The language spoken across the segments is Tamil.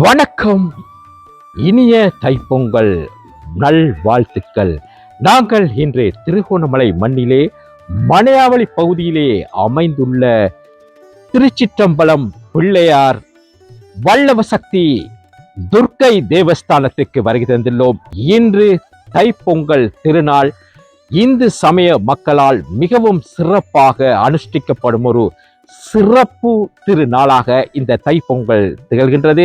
வணக்கம், இனிய தைப்பொங்கல் நல் வாழ்த்துக்கள். நாங்கள் இன்று திருகோணமலை மண்ணிலே மனையாவளி பகுதியிலே அமைந்துள்ள திருச்சிற்றம்பலம் பிள்ளையார் வல்லவசக்தி துர்க்கை தேவஸ்தானத்துக்கு வருகை தந்துள்ளோம். இன்று தைப்பொங்கல் திருநாள் இந்து சமய மக்களால் மிகவும் சிறப்பாக அனுஷ்டிக்கப்படும் ஒரு சிறப்பு திருநாளாக இந்த தைப்பொங்கல் திகழ்கின்றது.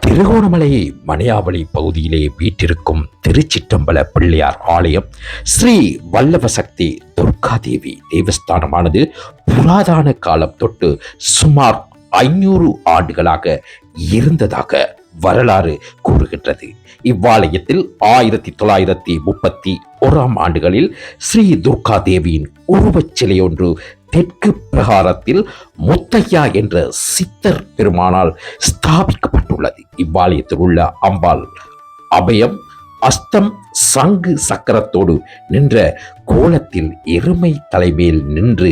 திருகோணமலை மனையாவளி பகுதியிலே வீற்றிருக்கும் திருச்சிற்றம்பல பிள்ளையார் ஆலயம் ஸ்ரீ வல்லவசக்தி துர்காதேவி தேவஸ்தானமானது புராதன காலம் தொட்டு சுமார் 500 ஆண்டுகளாக இருந்ததாக வரலாறு கூறுகின்றது. இவ்வாலயத்தில் 1931 ஆண்டுகளில் ஸ்ரீ துர்காதேவியின் உருவச் சிலை ஒன்று தெற்கு பிரகாரத்தில் முத்தையா என்ற சித்தர் பெருமானால் ஸ்தாபிக்கப்பட்டுள்ளது. இவ்வாலயத்தில் உள்ள அம்பாள் அபயம் அஸ்தம் சங்கு சக்கரத்தோடு நின்ற கோலத்தில் எருமை தலைமையில் நின்று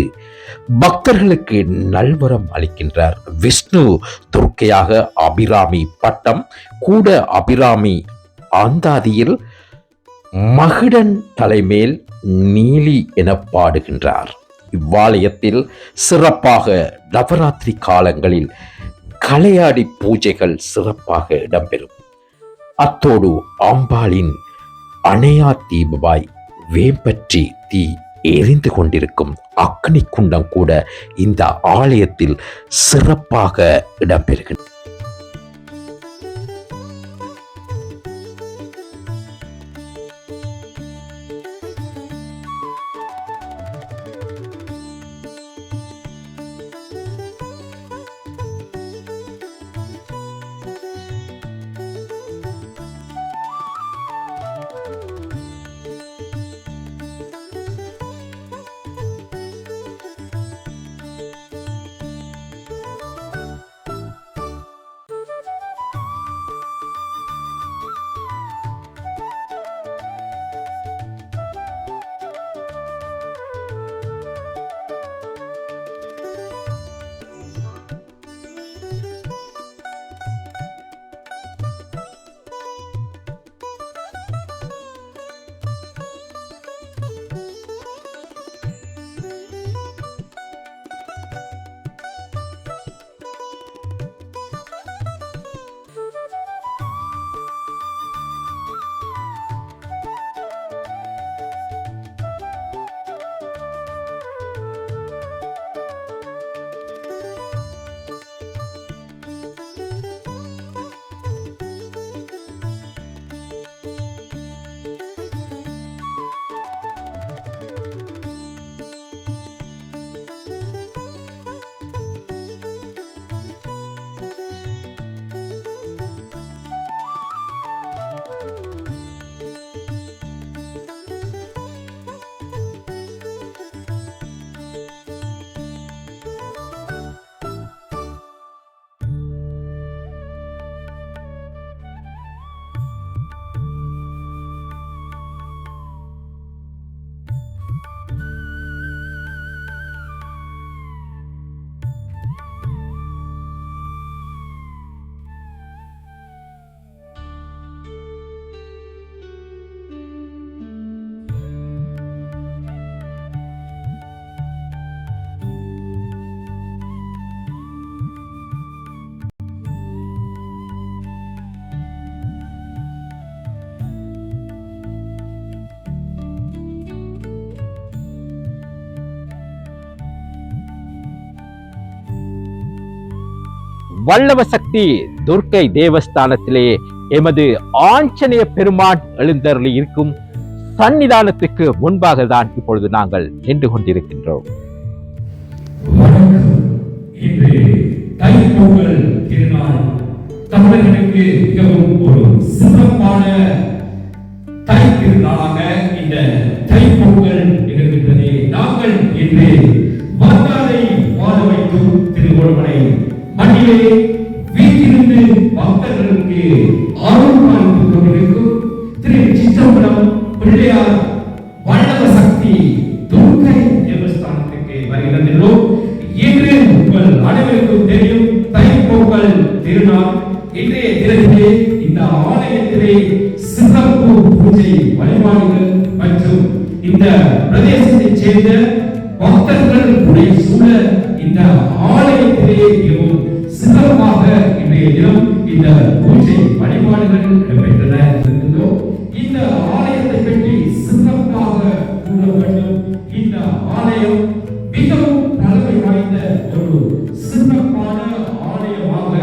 பக்தர்களுக்கு நல்வரம் அளிக்கின்றார். விஷ்ணு துர்க்கையாக அபிராமி பட்டம் கூட அபிராமி அந்தாதியில் மகிடன் தலைமேல் நீலி என பாடுகின்றார். இவ்வாலயத்தில் சிறப்பாக நவராத்திரி காலங்களில் கலையாடி பூஜைகள் சிறப்பாக இடம்பெறும். அத்தோடு அம்பாளின் அணையா தீபமாய் வேம்பற்றி தீ எரிந்து கொண்டிருக்கும் அக்னி குண்டம் கூட இந்த ஆலயத்தில் சிறப்பாக இடம்பெறுகின்றது. வல்லவசக்தி துர்க்கை தேவஸ்தானத்திலே எமது ஆஞ்சநேய பெருமான் எழுந்தருளி இருக்கும் சன்னிதானத்துக்கு முன்பாக தான் இப்பொழுது நாங்கள் நின்று கொண்டிருக்கின்றோம். தைப்பொங்கல் திருநாள் தமிழர்களுக்கு மிகவும் ஒரு சிறப்பான தை திருநாளாக இந்த தைப்பொங்கல் நிகழ்கின்றது. நாங்கள் இன்று வந்தாரை வாழ வைக்கும் திருகோணமலை மண்ணிலே வீட்டிலிருந்து பக்தர்களுக்கு அருள் பாலித்துக் கொண்டிருக்கும் ஆலயத்திலே சிறப்பு பூஜை வழிபாடுகள் மற்றும் இந்த பிரதேசத்தைச் சேர்ந்த பக்தர்கள் உடைய சூழ இந்த ஆலயத்திலே மிகவும் சிறப்பாக இன்றைய தினம் இந்த பூஜை வழிபாடுகள் நடைபெற்றன. இந்த ஆலயத்தை பற்றி சிறப்பாக கூற வேண்டும். இந்த ஆலயம் மிகவும் பழமை வாய்ந்த ஒரு சிறப்பான ஆலயமாக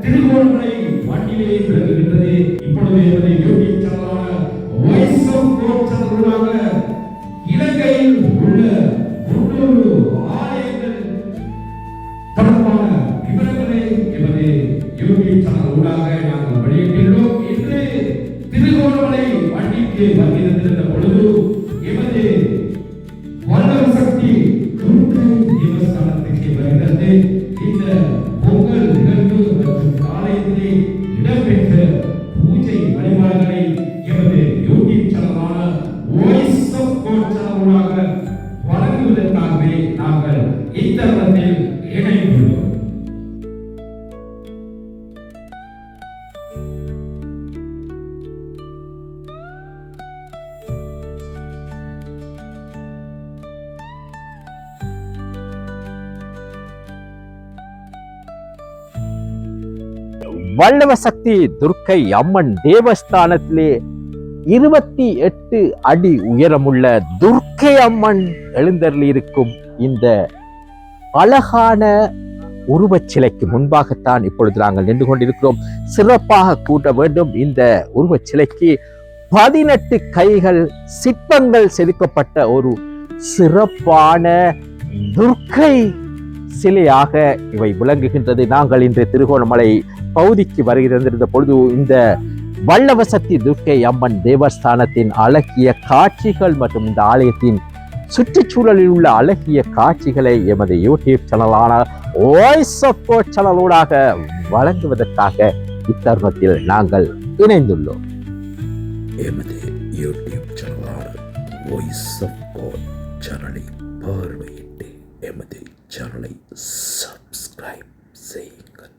திருகோணமலை மண்ணிலே விளங்குகின்றது. இப்பொழுது என்பதை யூடியூப் சேனலான வாய்ஸ் ஆஃப் காட் சேனலாக இலங்கையில் உள்ள 300 ஆலயங்கள் தொடர்பான விவரங்களை எமது யூடியூப் சேனல் ஊடாக நாங்கள் வெளியிட்டுள்ளோம். இன்று திருகோணமலை மண்ணிற்கு வந்திருந்த பொழுது எமது வல்லவ சக்தி துர்க்கை தேவஸ்தானத்துக்கு வருகிறது. இந்த பொங்கல் நிகழ்வு மற்றும் ஆலயத்திலே இடம்பெற்ற பூஜை வழிபாடுகளை எமது யூடியூப் சேனலான வாய்ஸ் ஆஃப் காட் சேனலாக வழங்குவதற்காகவே நாங்கள் இத்தருணத்தில் இணைந்துள்ளோம். வல்லவ சக்தி துர்க்கை அம்மன் தேவஸ்தானத்திலே 28 அடி உயரமுள்ள துர்க்கை அம்மன் எழுந்தருளி இருக்கும் இந்த அழகான உருவச் சிலைக்கு முன்பாகத்தான் இப்பொழுது நாங்கள் நின்று கொண்டிருக்கிறோம். சிறப்பாக கூட்ட வேண்டும். இந்த உருவச் சிலைக்கு 18 கைகள் சிற்பங்கள் செதுக்கப்பட்ட ஒரு சிறப்பான துர்க்கை சிலையாக இவை விளங்குகின்றது. நாங்கள் இன்று திருகோணமலை பகுதிக்கு வருகின்ற பொழுது இந்த வல்லவ சக்தி துர்க்கை அம்மன் தேவஸ்தானத்தின் அழகிய காட்சிகள் மற்றும் இந்த ஆலயத்தின் சுற்றுச்சூழலில் உள்ள அழகிய காட்சிகளை எமது யூடியூப் சேனலான வாய்ஸ் ஆஃப் காட் சேனலோடாக வழங்குவதற்காக இத்தருணத்தில் நாங்கள் இணைந்துள்ளோம். எமது யூடியூப் சேனலான வாய்ஸ் ஆஃப் காட் சேனலை பார்வையிட்டு எமது சேனலை சப்ஸ்கிரைப் செய்யுங்கள்.